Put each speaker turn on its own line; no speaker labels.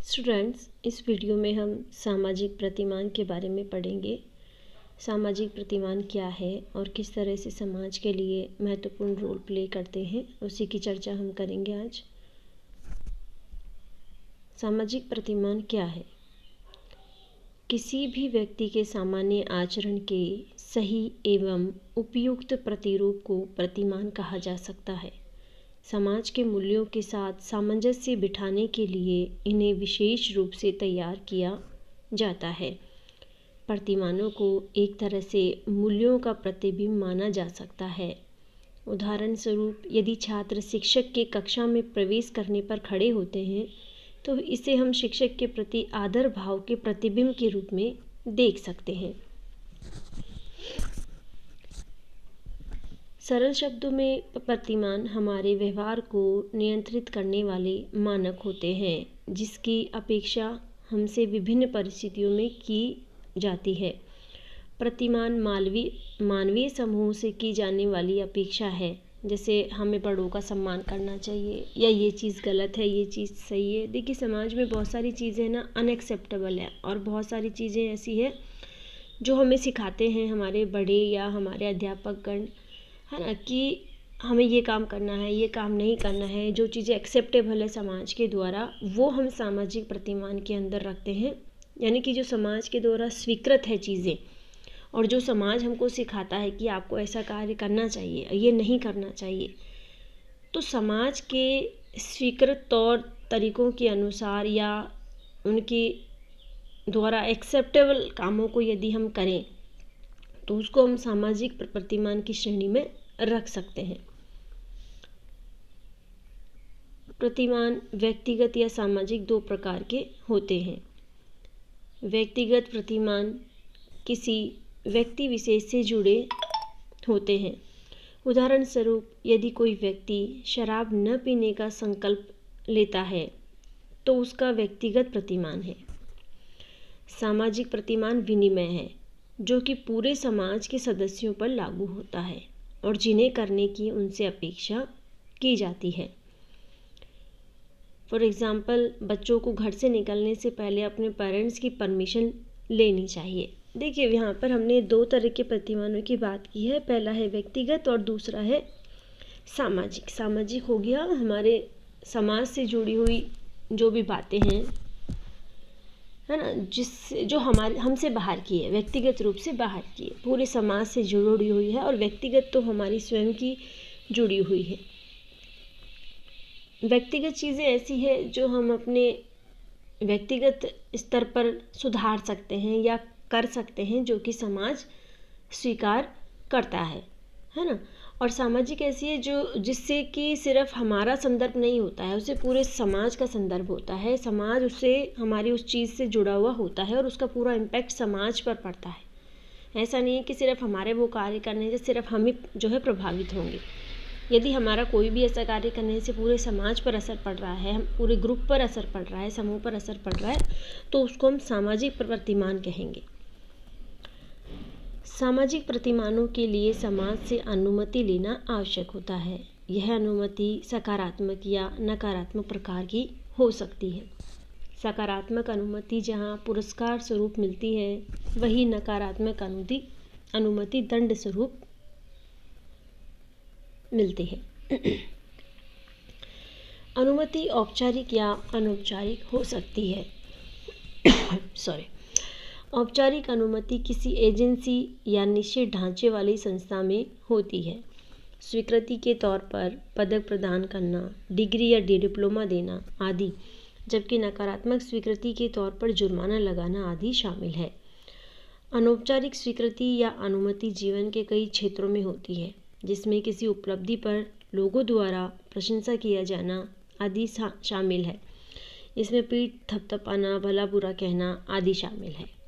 Students, इस video में हम सामाजिक प्रतिमान के बारे में पढ़ेंगे। सामाजिक प्रतिमान क्या है और किस तरह से समाज के लिए महत्वपूर्ण रोल प्ले करते हैं, उसी की चर्चा हम करेंगे आज। सामाजिक प्रतिमान क्या है? किसी भी व्यक्ति के सामान्य आचरण के सही एवं उपयुक्त प्रतिरूप को प्रतिमान कहा जा सकता है। समाज के मूल्यों के साथ सामंजस्य बिठाने के लिए इन्हें विशेष रूप से तैयार किया जाता है। प्रतिमानों को एक तरह से मूल्यों का प्रतिबिंब माना जा सकता है। उदाहरण स्वरूप, यदि छात्र शिक्षक के कक्षा में प्रवेश करने पर खड़े होते हैं तो इसे हम शिक्षक के प्रति आदर भाव के प्रतिबिंब के रूप में देख सकते हैं। सरल शब्दों में प्रतिमान हमारे व्यवहार को नियंत्रित करने वाले मानक होते हैं, जिसकी अपेक्षा हमसे विभिन्न परिस्थितियों में की जाती है। प्रतिमान मानवीय समूह से की जाने वाली अपेक्षा है, जैसे हमें बड़ों का सम्मान करना चाहिए या ये चीज़ गलत है, ये चीज़ सही है। देखिए, समाज में बहुत सारी चीज़ें ना अनएक्सेप्टेबल है और बहुत सारी चीज़ें ऐसी है जो हमें सिखाते हैं हमारे बड़े या हमारे अध्यापकगण, है ना, कि हमें ये काम करना है, ये काम नहीं करना है। जो चीज़ें एक्सेप्टेबल है समाज के द्वारा, वो हम सामाजिक प्रतिमान के अंदर रखते हैं। यानी कि जो समाज के द्वारा स्वीकृत है चीज़ें, और जो समाज हमको सिखाता है कि आपको ऐसा कार्य करना चाहिए, ये नहीं करना चाहिए, तो समाज के स्वीकृत तौर तरीकों के अनुसार या उनके द्वारा एक्सेप्टेबल कामों को यदि हम करें तो उसको हम सामाजिक प्रतिमान की श्रेणी में रख सकते हैं। प्रतिमान व्यक्तिगत या सामाजिक दो प्रकार के होते हैं। व्यक्तिगत प्रतिमान किसी व्यक्ति विशेष से जुड़े होते हैं। उदाहरण स्वरूप, यदि कोई व्यक्ति शराब न पीने का संकल्प लेता है तो उसका व्यक्तिगत प्रतिमान है। सामाजिक प्रतिमान विनिमय है, जो कि पूरे समाज के सदस्यों पर लागू होता है और जिन्हें करने की उनसे अपेक्षा की जाती है। फॉर एग्ज़ाम्पल, बच्चों को घर से निकलने से पहले अपने पेरेंट्स की परमिशन लेनी चाहिए। देखिए, यहाँ पर हमने दो तरह के प्रतिमानों की बात की है। पहला है व्यक्तिगत और दूसरा है सामाजिक। सामाजिक हो गया हमारे समाज से जुड़ी हुई जो भी बातें हैं, है ना, जो हमारे हमसे बाहर की है, व्यक्तिगत रूप से बाहर की है, पूरे समाज से जुड़ी हुई है। और व्यक्तिगत तो हमारी स्वयं की जुड़ी हुई है। व्यक्तिगत चीज़ें ऐसी है जो हम अपने व्यक्तिगत स्तर पर सुधार सकते हैं या कर सकते हैं, जो कि समाज स्वीकार करता है ना। और सामाजिक ऐसी है जो जिससे कि सिर्फ हमारा संदर्भ नहीं होता है, उसे पूरे समाज का संदर्भ होता है। समाज उससे हमारी उस चीज़ से जुड़ा हुआ होता है और उसका पूरा इम्पैक्ट समाज पर पड़ता है। ऐसा नहीं है कि सिर्फ हमारे वो कार्य करने से सिर्फ हम ही जो है प्रभावित होंगे। यदि हमारा कोई भी ऐसा कार्य करने से पूरे समाज पर असर पड़ रहा है, हम पूरे ग्रुप पर असर पड़ रहा है, समूह पर असर पड़ रहा है, तो उसको हम सामाजिक प्रतिमान कहेंगे। सामाजिक प्रतिमानों के लिए समाज से अनुमति लेना आवश्यक होता है। यह अनुमति सकारात्मक या नकारात्मक प्रकार की हो सकती है। सकारात्मक अनुमति जहां पुरस्कार स्वरूप मिलती है, वही नकारात्मक अनुमति दंड स्वरूप मिलती है। अनुमति औपचारिक या अनौपचारिक हो सकती है। औपचारिक अनुमति किसी एजेंसी या निश्चित ढांचे वाली संस्था में होती है। स्वीकृति के तौर पर पदक प्रदान करना, डिग्री या डिप्लोमा देना आदि, जबकि नकारात्मक स्वीकृति के तौर पर जुर्माना लगाना आदि शामिल है। अनौपचारिक स्वीकृति या अनुमति जीवन के कई क्षेत्रों में होती है, जिसमें किसी उपलब्धि पर लोगों द्वारा प्रशंसा किया जाना आदि शामिल है। इसमें पीठ थपथपाना, भला बुरा कहना आदि शामिल है।